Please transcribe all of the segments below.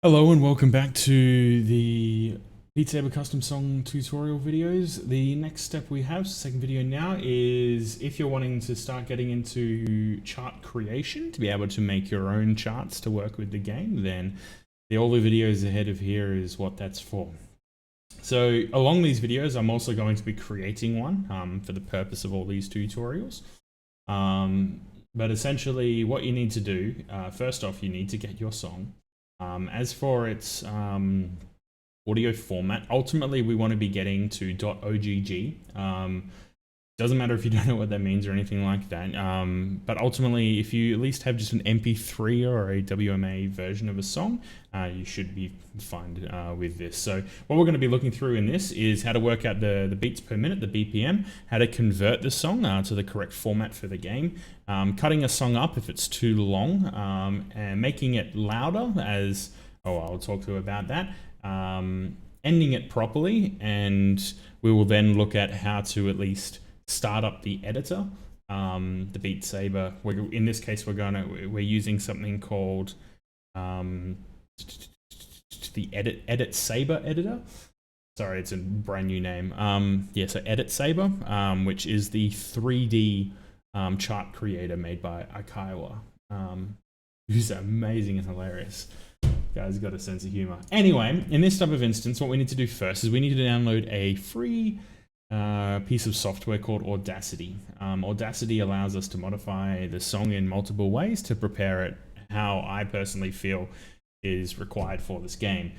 Hello and welcome back to the Beat Saber custom song tutorial videos. The next step we have, second video now, is if you're wanting to start getting into chart creation to be able to make your own charts to work with the game, then all the videos ahead of here is what that's for. So along these videos, I'm also going to be creating one for the purpose of all these tutorials. But essentially what you need to do, first off, you need to get your song. As for its audio format, ultimately we want to be getting to .ogg. Doesn't matter if you don't know what that means or anything like that, but ultimately if you at least have just an MP3 or a WMA version of a song, you should be fine with this. So what we're going to be looking through in this is how to work out the beats per minute, the BPM, how to convert the song to the correct format for the game, cutting a song up if it's too long, and making it louder as, I'll talk to you about that, ending it properly, and we will then look at how to at least start up the editor, the Beat Saber. In this case, we're using something called the Editsaber editor. Sorry, it's a brand new name. So Editsaber, which is the 3D chart creator made by Akaiwa, who's amazing and hilarious. Guy's got a sense of humor. Anyway, in this type of instance, what we need to do first is we need to download a free piece of software called Audacity. Audacity allows us to modify the song in multiple ways to prepare it how I personally feel is required for this game.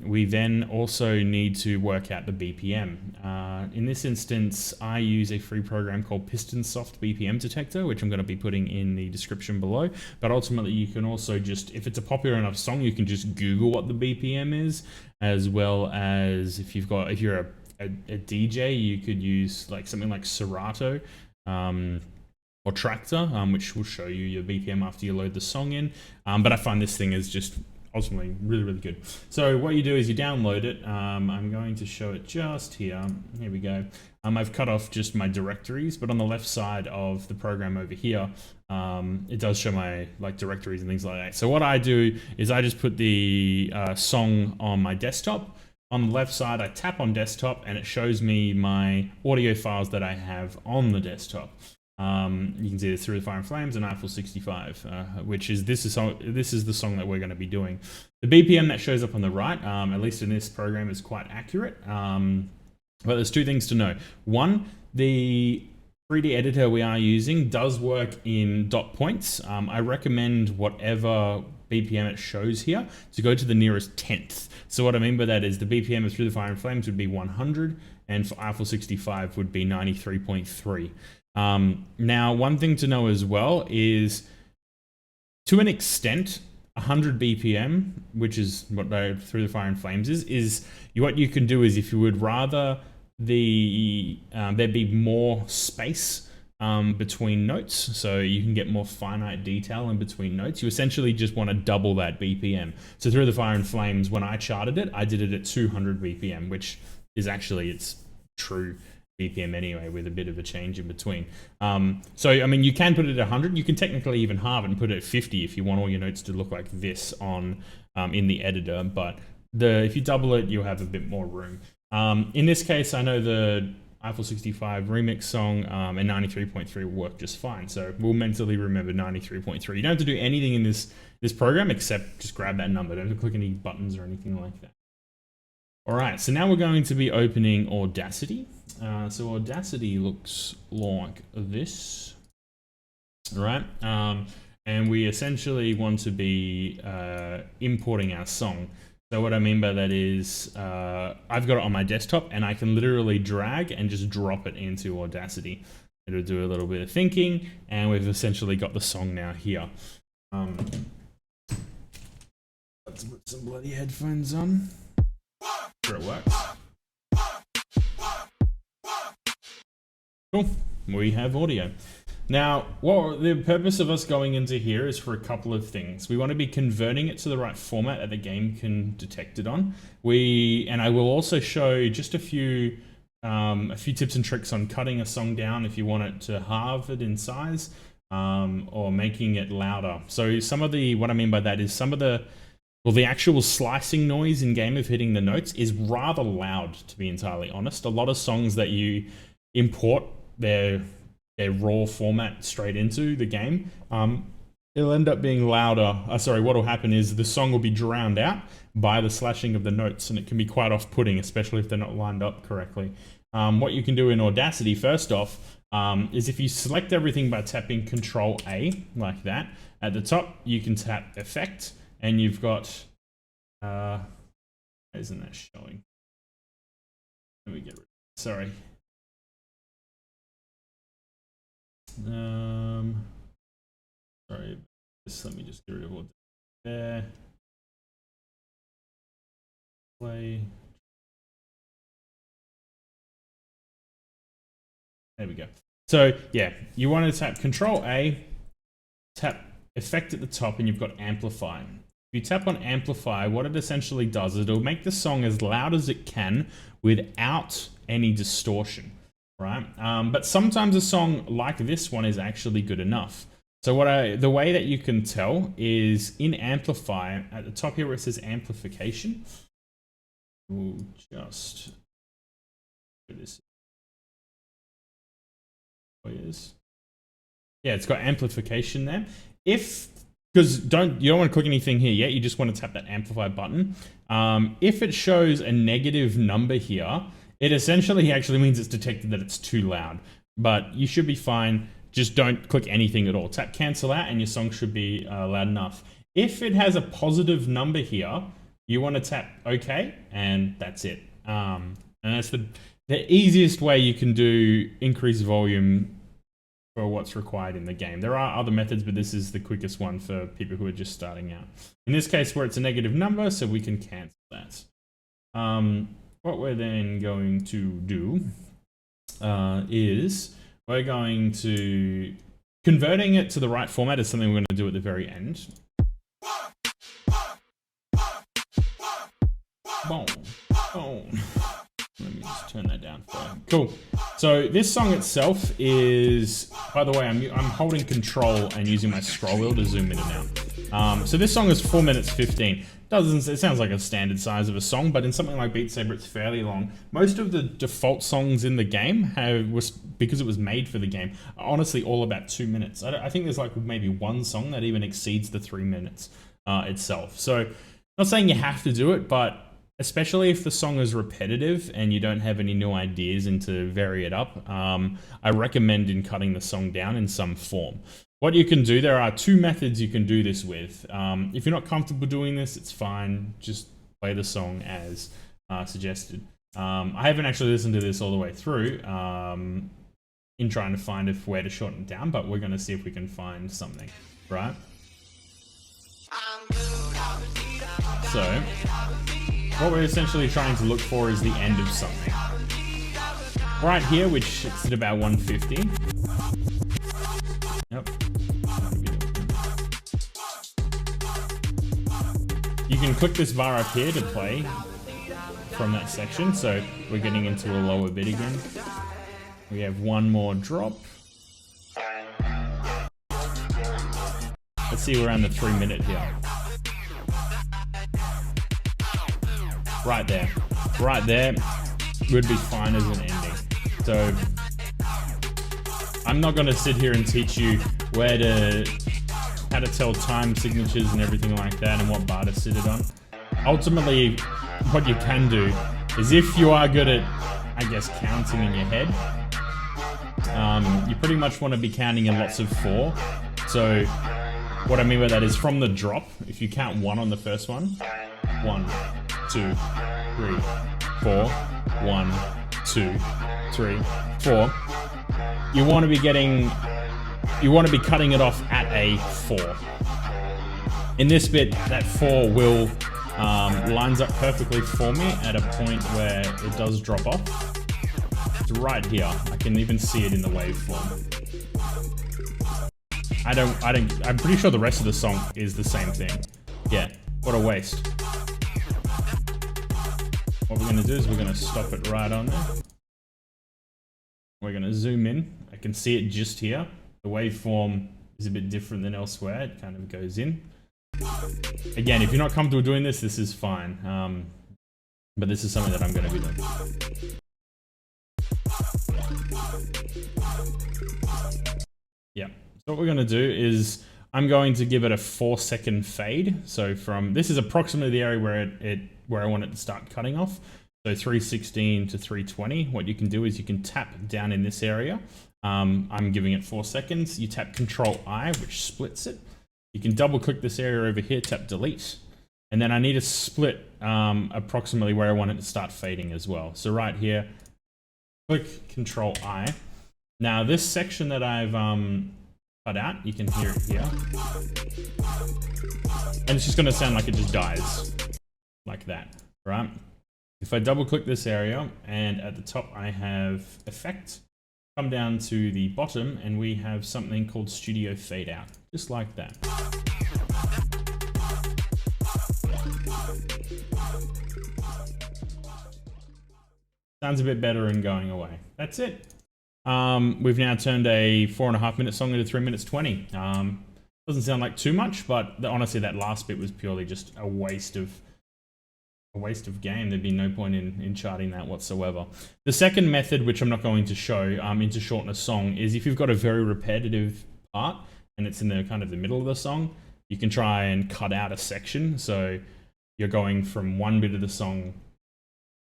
We then also need to work out the BPM. In this instance, I use a free program called PistonSoft Bpm Detector, which I'm going to be putting in the description below. But ultimately, you can also just, if it's a popular enough song, you can just Google what the BPM is, as well as if you're a DJ, you could use like something like Serato or Tractor, which will show you your BPM after you load the song in. But I find this thing is just ultimately really, really good. So what you do is you download it. I'm going to show it just here. Here we go. I've cut off just my directories, but on the left side of the program over here, it does show my directories and things like that. So what I do is I just put the song on my desktop. On the left side, I tap on desktop and it shows me my audio files that I have on the desktop. You can see this Through the Fire and Flames and Eiffel 65, which is this is the song that we're going to be doing. The BPM that shows up on the right, at least in this program, is quite accurate. But there's two things to know. One, the 3D editor we are using does work in dot points. I recommend whatever BPM it shows here to go to the nearest tenth. So what I mean by that is the BPM of Through the Fire and Flames would be 100, and for Eiffel 65 would be 93.3. Now, one thing to know as well is, to an extent, 100 BPM, which is what Through the Fire and Flames is what you can do is, if you would rather there be more space between notes, so you can get more finite detail in between notes, you essentially just want to double that BPM. So Through the Fire and Flames, when I charted it, I did it at 200 BPM, which is actually its true BPM anyway, with a bit of a change in between. So I mean, you can put it at 100. You can technically even halve it and put it at 50 if you want all your notes to look like this on in the editor. But if you double it, you'll have a bit more room. In this case, I know the Eiffel 65 remix song and 93.3 will work just fine. So we'll mentally remember 93.3. You don't have to do anything in this program except just grab that number. Don't have to click any buttons or anything like that. All right, so now we're going to be opening Audacity. So Audacity looks like this, all right? And we essentially want to be importing our song. So what I mean by that is I've got it on my desktop and I can literally drag and just drop it into Audacity. It'll do a little bit of thinking, and we've essentially got the song now here. Let's put some bloody headphones on. Sure it works. Cool, we have audio. Now, the purpose of us going into here is for a couple of things. We want to be converting it to the right format that the game can detect it on. And I will also show just a few tips and tricks on cutting a song down if you want it to halve it in size, or making it louder. So what I mean by that is some of the well, the actual slicing noise in game of hitting the notes is rather loud, to be entirely honest. A lot of songs that you import their raw format straight into the game, it'll end up being louder. What will happen is the song will be drowned out by the slashing of the notes, and it can be quite off-putting, especially if they're not lined up correctly. What you can do in Audacity, first off, is if you select everything by tapping Control A, like that, at the top, you can tap Effect, and you've got, isn't that showing? Let me get rid of it. Sorry. Sorry, let me just get rid of all there. Play. There we go. So yeah, you want to tap Control A, tap Effect at the top, and you've got Amplify. If you tap on Amplify, what it essentially does is it'll make the song as loud as it can without any distortion, right? But sometimes a song like this one is actually good enough. So the way that you can tell is in Amplify, at the top here where it says Amplification, we'll just do this. Yeah, it's got amplification there. Because you don't want to click anything here yet, you just want to tap that amplify button. If it shows a negative number here, it essentially actually means it's detected that it's too loud. But you should be fine. Just don't click anything at all. Tap cancel out and your song should be loud enough. If it has a positive number here, you want to tap OK, and that's it. And that's the easiest way you can do increased volume for what's required in the game. There are other methods, but this is the quickest one for people who are just starting out. In this case, where it's a negative number, so we can cancel that. What we're then going to do is we're going to... Converting it to the right format is something we're going to do at the very end. Boom. Boom. Let me just turn that down for you. Cool. So this song itself is, by the way, I'm holding Control and using my scroll wheel to zoom in and out. So this song is 4 minutes 15. It sounds like a standard size of a song, but in something like Beat Saber, it's fairly long. Most of the default songs in the game because it was made for the game, are honestly all about 2 minutes. I think there's like maybe one song that even exceeds the 3 minutes itself. So not saying you have to do it, but especially if the song is repetitive and you don't have any new ideas and to vary it up, I recommend cutting the song down in some form. What you can do, there are two methods you can do this with. If you're not comfortable doing this, it's fine. Just play the song as suggested. I haven't actually listened to this all the way through in trying to find where to shorten it down, but we're going to see if we can find something, right? So what we're essentially trying to look for is the end of something. Right here, which it's at about 150. Yep. You can click this bar up here to play from that section, so we're getting into a lower bit again. We have one more drop. Let's see, we're around the 3 minute here. Right there would be fine as an ending. So I'm not going to sit here and teach you how to tell time signatures and everything like that and what bar to sit it on. Ultimately, what you can do is, if you are good at, I guess, counting in your head, you pretty much want to be counting in lots of 4. So what I mean by that is, from the drop, if you count 1 on the first one, 1, 2, 3, 4, 1, 2, 3, 4. You want to be cutting it off at a 4. In this bit, that 4 will lines up perfectly for me at a point where it does drop off. It's right here. I can even see it in the waveform. I'm pretty sure the rest of the song is the same thing. Yeah, what a waste. What we're going to do is we're going to stop it right on there. We're going to zoom in. I can see it just here. The waveform is a bit different than elsewhere. It kind of goes in. Again, if you're not comfortable doing this, this is fine. But this is something that I'm going to be doing. Yeah. So what we're going to do is I'm going to give it a 4-second fade. So from this is approximately the area where I want it to start cutting off. So 316 to 320. What you can do is you can tap down in this area. I'm giving it 4 seconds. You tap Control I, which splits it. You can double click this area over here, tap delete. And then I need to split approximately where I want it to start fading as well. So right here, click Control I. Now this section that I've cut out, you can hear it here. And it's just gonna sound like it just dies. Like that, right? If I double click this area and at the top I have effect, come down to the bottom and we have something called Studio Fade Out, just like that. Sounds a bit better and going away. That's it. We've now turned a 4.5 minute song into 3 minutes 20. Doesn't sound like too much, but honestly, that last bit was purely just a waste of game. There'd be no point in charting that whatsoever. The second method, which I'm not going to show, to shorten a song, is if you've got a very repetitive part and it's in the kind of the middle of the song, you can try and cut out a section. So you're going from one bit of the song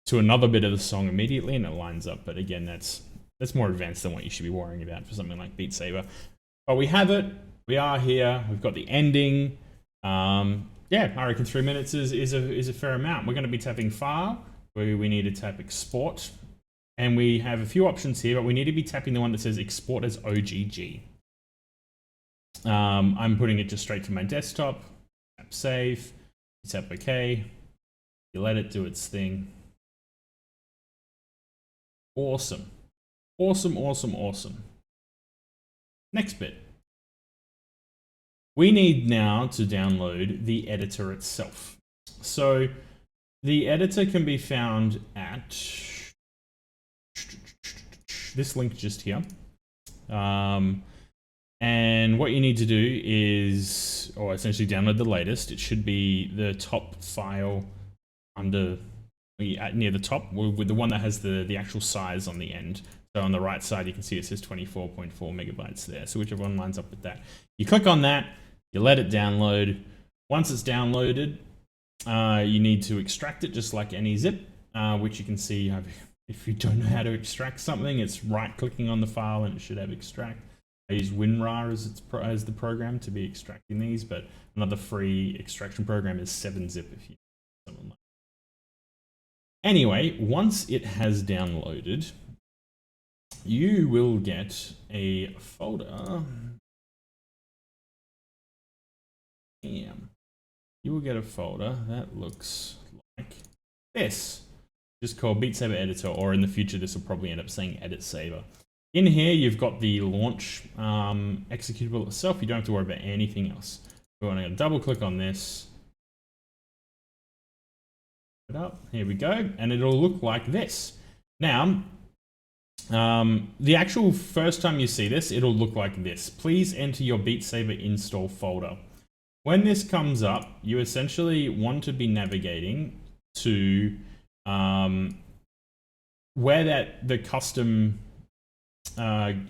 to another bit of the song immediately, and it lines up. But again, that's more advanced than what you should be worrying about for something like Beat Saber. But we have it. We are here. We've got the ending. Yeah, I reckon 3 minutes is a fair amount. We're going to be tapping file, where we need to tap export. And we have a few options here, but we need to be tapping the one that says export as OGG. I'm putting it just straight to my desktop. Tap save. Tap OK. You let it do its thing. Awesome. Awesome, awesome, awesome. Next bit. We need now to download the editor itself. So the editor can be found at this link just here. And what you need to do is, or essentially download the latest. It should be the top file under near the top with the one that has the actual size on the end. So on the right side, you can see it says 24.4 megabytes there. So whichever one lines up with that. You click on that. You let it download. Once it's downloaded, you need to extract it just like any zip, which you can see if you don't know how to extract something, it's right-clicking on the file and it should have extract. I use WinRAR as the program to be extracting these, but another free extraction program is 7-zip if you something like that. Anyway, once it has downloaded, you will get a folder. You will get a folder that looks like this, just called Beat Saber Editor, or in the future this will probably end up saying Editsaber. In here you've got the launch executable itself. You don't have to worry about anything else. We're going to double click on this. Put it up. Here we go, and it'll look like this. Now, the actual first time you see this, it'll look like this. Please enter your Beat Saber install folder. When this comes up, you essentially want to be navigating to where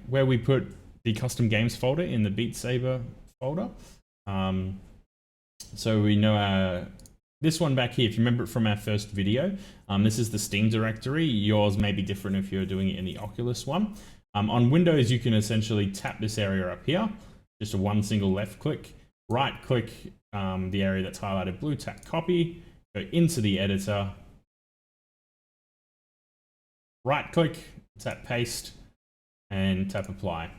where we put the custom games folder in the Beat Saber folder. So we know this one back here, if you remember it from our first video, this is the Steam directory. Yours may be different if you're doing it in the Oculus one. On Windows, you can essentially tap this area up here, just a one single left click. Right click the area that's highlighted blue, tap copy, go into the editor, right click, tap paste, and tap apply.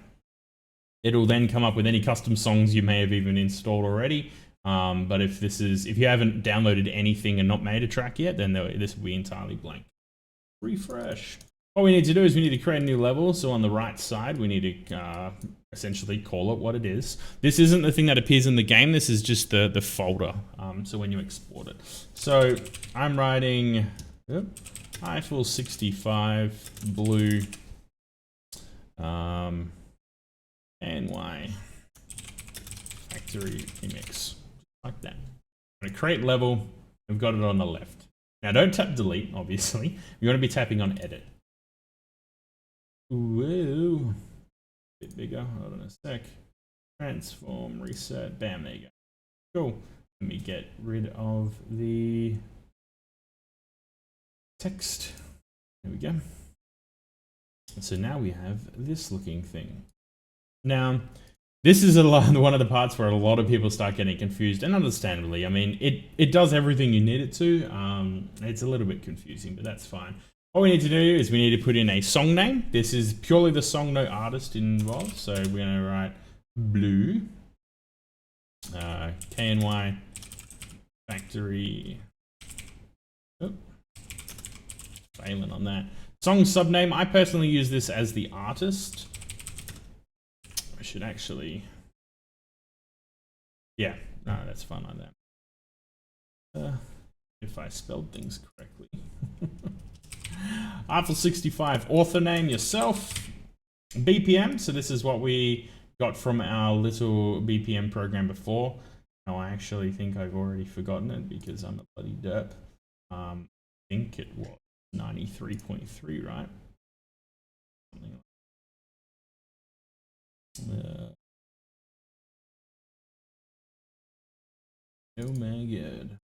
It'll then come up with any custom songs you may have even installed already. But if you haven't downloaded anything and not made a track yet, then this will be entirely blank. Refresh. What we need to do is we need to create a new level. So on the right side, we need to essentially call it what it is. This isn't the thing that appears in the game. This is just the folder. So when you export it. So I'm writing Eiffel 65 blue NY factory remix. like that. I'm going to create level. We've got it on the left. Now don't tap delete, obviously. You want to be tapping on edit. Whoa. Bit bigger. Hold on a sec. Transform, reset. Bam, there you go. Cool. Let me get rid of the text. There we go. So now we have this looking thing. Now, this is one of the parts where a lot of people start getting confused, and understandably. I mean, it does everything you need it to. It's a little bit confusing, but that's fine. All we need to do is we need to put in a song name. This is purely the song, no artist involved. So we're going to write Blue, KNY Factory. Oh, failing on that. Song subname, I personally use this as the artist. I should actually, yeah, no, that's fine like that. If I spelled things correctly. Artful 65, author name, yourself. BPM, so this is what we got from our little BPM program before. Now I actually think I've already forgotten it because I'm a bloody derp. I think it was 93.3, right? Something like oh my god.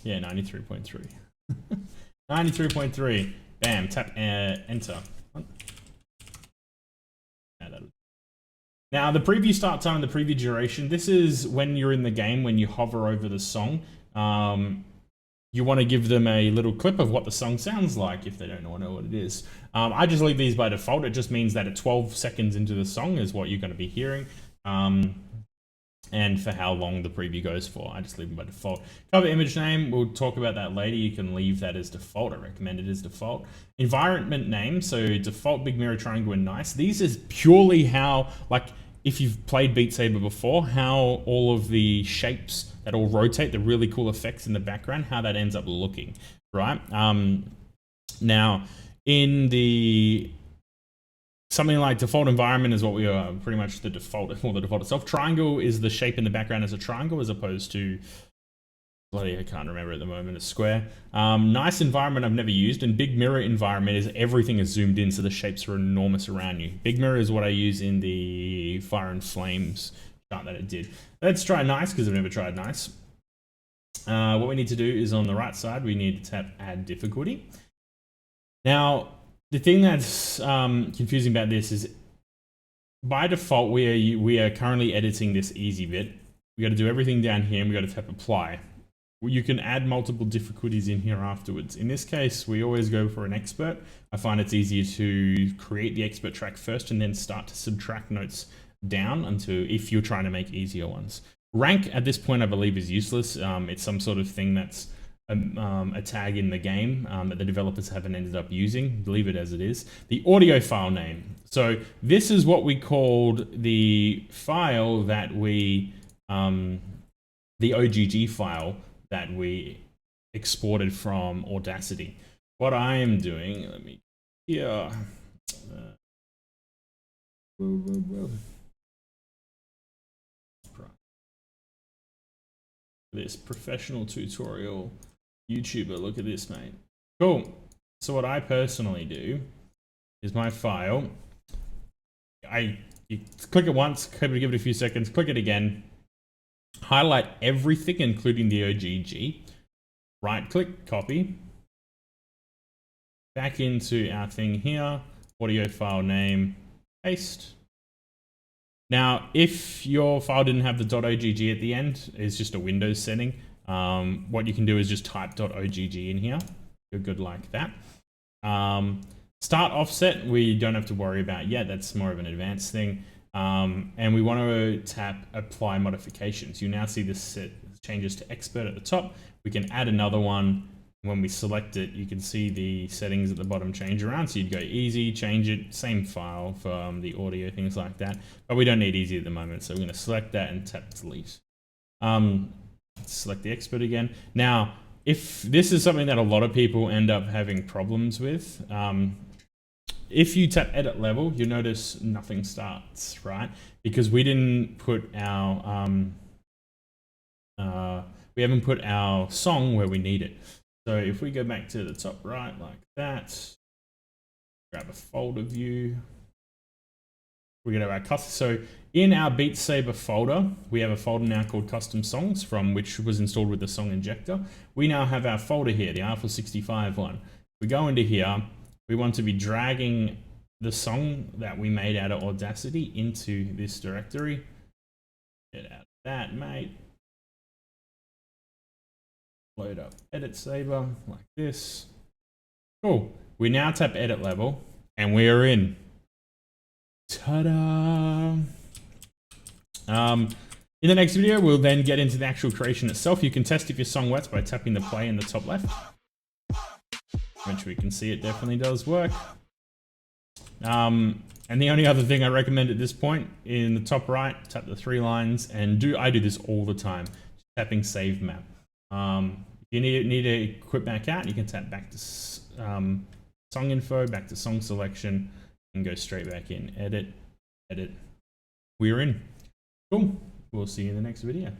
Yeah, 93.3. 93.3. Bam, tap enter. Now, the preview start time and the preview duration, this is when you're in the game, when you hover over the song. You want to give them a little clip of what the song sounds like if they don't know what it is. I just leave these by default. It just means that at 12 seconds into the song is what you're going to be hearing. And for how long the preview goes for. I just leave them by default. Cover image name, we'll talk about that later. You can leave that as default. I recommend it as default. Environment name, so default big mirror triangle and nice. These is purely how, like, if you've played Beat Saber before, how all of the shapes that all rotate, the really cool effects in the background, how that ends up looking, right? Now, in the something like default environment is what we are pretty much the default, or the default itself. Triangle is the shape in the background as a triangle as opposed to, bloody, I can't remember at the moment, a square. Nice environment I've never used, and big mirror environment is everything is zoomed in so the shapes are enormous around you. Big mirror is what I use in the Fire and Flames chart that it did. Let's try nice because I've never tried nice. What we need to do is on the right side, we need to tap add difficulty. Now, the thing that's confusing about this is by default, we are currently editing this easy bit. We got to do everything down here and we got to tap apply. You can add multiple difficulties in here afterwards. In this case, we always go for an expert. I find it's easier to create the expert track first and then start to subtract notes down until if you're trying to make easier ones. Rank at this point, I believe, is useless. It's some sort of thing that's a tag in the game that the developers haven't ended up using. Leave it as it is. The audio file name. So this is what we called the file that we, the OGG file that we exported from Audacity. What I am doing, let me, yeah. This professional tutorial YouTuber, look at this, mate. Cool. So what I personally do is my file, you click it once, give it a few seconds, click it again, highlight everything, including the OGG, right click, copy, back into our thing here, audio file name, paste. Now, if your file didn't have the .ogg at the end, it's just a Windows setting. What you can do is just type .ogg in here. You're good like that. Start offset, we don't have to worry about yet. That's more of an advanced thing. And we want to tap apply modifications. You now see this set changes to expert at the top. We can add another one. When we select it, you can see the settings at the bottom change around. So you'd go easy, change it, same file for the audio, things like that. But we don't need easy at the moment. So we're going to select that and tap delete. Select the expert again. Now, if this is something that a lot of people end up having problems with, if you tap edit level, you'll notice nothing starts, right? Because we didn't put our, we haven't put our song where we need it. So if we go back to the top right like that, grab a folder view, we go to our custom. So in our Beat Saber folder, we have a folder now called Custom Songs, from which was installed with the song injector. We now have our folder here, the R465 one. We go into here, we want to be dragging the song that we made out of Audacity into this directory. Get out of that, mate. Load up Editsaber like this. Cool. We now tap edit level and we are in. Ta-da! In the next video, we'll then get into the actual creation itself. You can test if your song works by tapping the play in the top left, which we can see it definitely does work. And the only other thing I recommend at this point, in the top right, tap the 3 lines, and I do this all the time, tapping save map. If you need to quit back out, you can tap back to song info, back to song selection, and go straight back in. Edit, edit. We're in. Cool. We'll see you in the next video.